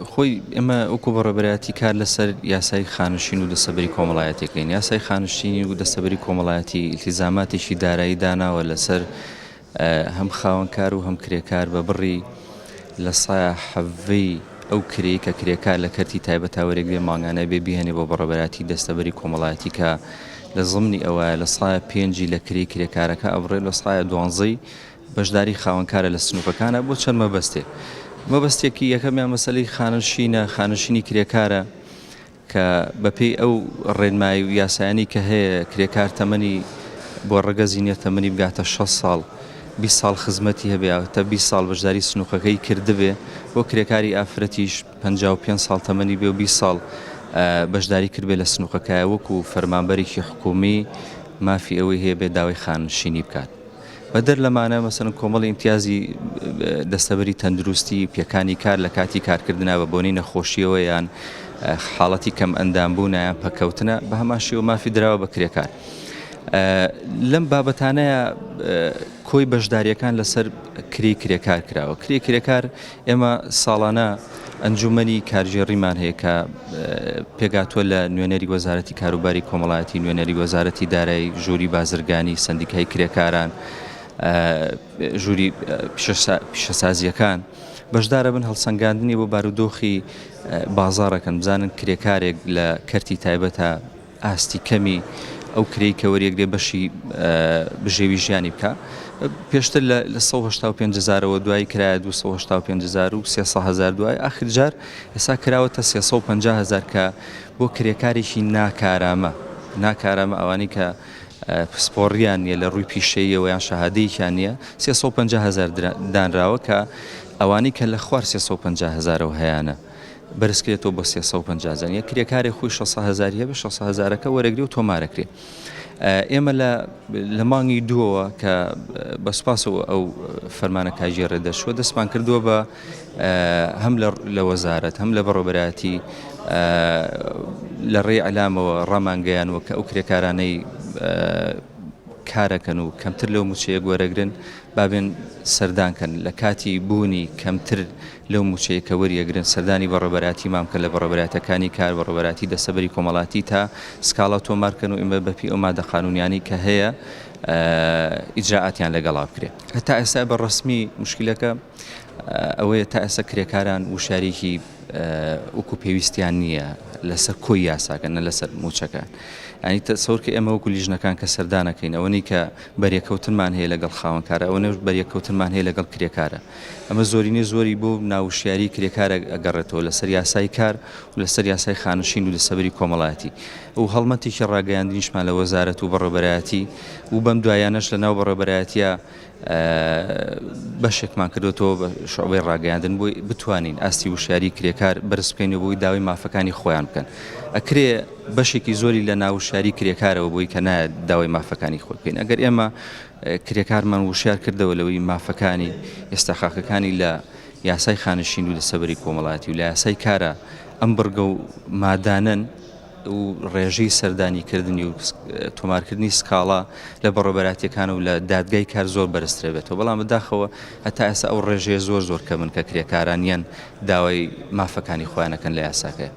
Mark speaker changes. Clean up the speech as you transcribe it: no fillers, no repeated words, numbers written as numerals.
Speaker 1: خۆی ئێمە وەکو بەڕێبەرایەتی کار لەسەر یاسای خانوشین و دەستەبەری کۆمەڵایەتێکین. یاسای خانوشینی و دەستەبەری کۆمەڵایەتی ئیلتیزاماتێکی دارایی داناوە لەسەر هەم خاوەنکار و هەم کرێکار بە بڕی لە سایە حەڤەی ئەو کرێی کە کرێکار لە کەرتی تایبەت هاوەرێگرێ ماگانە بێ بیهێنێ بۆ بەڕێبەراتی دەستەبەری کۆمەڵایەتی کە لە زمانی ئەوە لە سایە پێنجی لە کری کرێکارەکە ئەبڕێ لە سایە دوانزەی بەشداری خاوەنکارە لە سنووکەکانە بۆ چەند مەبەستێ. مەبەستێکی یەکەمیان مەسەلەی خانوشینی کرێکارە کە بەپێی ئەو ڕێنمایی و یاسایانی کە هەیە کرێکار تەمەنی بۆ ڕەگەزی نییە تەمەنی بگاتە 6 ساڵ 20 ساڵ خزمەتی هەبێ تا 20 ساڵ بەشداری سنووکەکەی کردبێ بۆ کرێکاری ئافرەتیش 55 ساڵ تەمەنی بێ و 20 ساڵ بەشداری کردبێ لە سنووکەکە وەکو فەرمانبەرێکی حکومی مافی ئەوەی هەیە بێ داوای خانوشینی بکات. بەدەر لەمانە مەسەن کۆمەڵی ئیمتیازی دەستەبەری تەندروستی پێکانی کار لە کاتی کارکردنا بە بۆنی نەخۆشیەوە یان حاڵەتی کەم ئەندامبوون یان پەکەوتنە بە هەماشیەوە مافی دراوە بە کرێکار. لەم بابەتانەیە کۆی بەشداریەکان لەسەر کرێکار کراوە. کرێکار ئێمە ساڵانە ئەنجومەنی کارژێڕیمان هەیە کە پێگاتووە لە نوێنەری وەزارەتی کاروباری کۆمەڵایەتی، نوێنەری وەزارەتی دارایی، ژووری بازرگانی، سندیکای کرێکاران، ژووری پیشەسازیەکان بەشدارە بن هەڵسەنگاندنی بۆ بارودۆخی بازاڕەکەن بزانن کرێکارێک لە کەرتی تایبەتە ئاستی کەمی ئەو کرێی کە وەریەکرێ بەشی بژێوی ژیانی بکە. پێشتر لە 185,000ەوە دوای کرایە 285,000 و 300,000 دوای ئاخرجار ئێستا کراوەتە 350,000 کە بۆ کرێکارێکی ناکارامە ئەوانی کە پسپۆڕیان نیە لە ڕووی پیشەیەوە یان شەهادەیەکیان نییە 350,000 دانراوە کە ئەوانی کە لە خوار 350,000ەوە هەیەە بەرزکرێتەوە بۆ 350,000 یە کرێکارێک خۆی 600,000 هەبێ 600,000ەکە وەرەگری و تۆمارەکرێ. ئێمە لە مانگی دووەوە کە بەسپاسەوە ئەو فەرمانە کاژێڕێ دەشوە دەستمان کردووە بە هەم لە وەزارەت هەم لە بەڕێوەبەرایەتی لە ڕێی ئەلامەوە ڕامانگەیانوە کە ئەو کرێکارانەی کارەکەن و کەمتر لەو موچەیە گوەرەگرن بابێن سەردانکەن لە کاتی بوونی کەمتر لەو موچەیە کە وەریەگرن سەردانی بەڕێوەبەراتی مامکە لە بەڕێوەبەراتەکانی کار بەڕێوەبەراتی دەستەبەری کۆمەڵاتی تا سکاڵا تۆمارکەن و ئێمە بەپی ئەو مادە قانونیانی کە هەیە ئیجراعاتیان لەگەڵا بکرێت. هەتا ئێستا بەڕەسمی مشکلەکە ئەوەیە تا ئێستا کرێکاران وشارێکی وەکو پێویستیان نییە لەسەر کۆی یاساکەن نە لەسەر موچەکان. ئەنی تەسەوور کە ئێمە وەکو لیژنەکان کە سەردانەکەین ئەوەی کە بەریەکەوتنمان هەیە لەگەڵ خاوەنکارە ئەوەش بەریەکەوتنمان هەیە لەگەڵ کرێکارە. ئەمە زۆری بۆ ناوشیاری کرێکارە ئەگەڕێتەوە لەسەر یاسای کار و لەسەر یاسای خانوشین و دەستەبەری کۆمەڵایەتی. و هەڵمەتێکی ڕاگەیاندنیشمان لە وەزارەت و بەڕێوەبەرایەتی و بەم دوایانەش لە ناو بەڕێوەبەرایەتیە بەشێکمان کردوێتەوە بە شعبەی ڕاگەیاندن بۆی بتوانین ئاستی وشاری کرێکار بەرز بکەینەوە بۆی داوای مافەکانی خۆیان بکەن. ئەکرێ بەشێکی زۆری لە ناوشاری کرێکارەوە بۆی کە نایە داوای مافەکانی خۆی بکەین. ئەگەر ئێمە کرێکارمان وشار کردەوە لەوەی مافەکانی ئێستاخاکەکانی لە یاسای خانوشین و دەستەبەری کۆمەڵایەتی و لە یاسای کارە ئەم بڕگە و مادانن و ڕێژەی سەردانیکردنی و تۆمارکردنی سکاڵا لە بەڕێوەبەراتیەکان و لە دادگای کار زۆر بەرزترە بێتەوە. بەڵام بەداخەوە هەتا ئێستا ئەو ڕێژەیە زۆر کەمن کە کرێکارانیان داوای مافەکانی خۆیانەکەن لە یاساکە.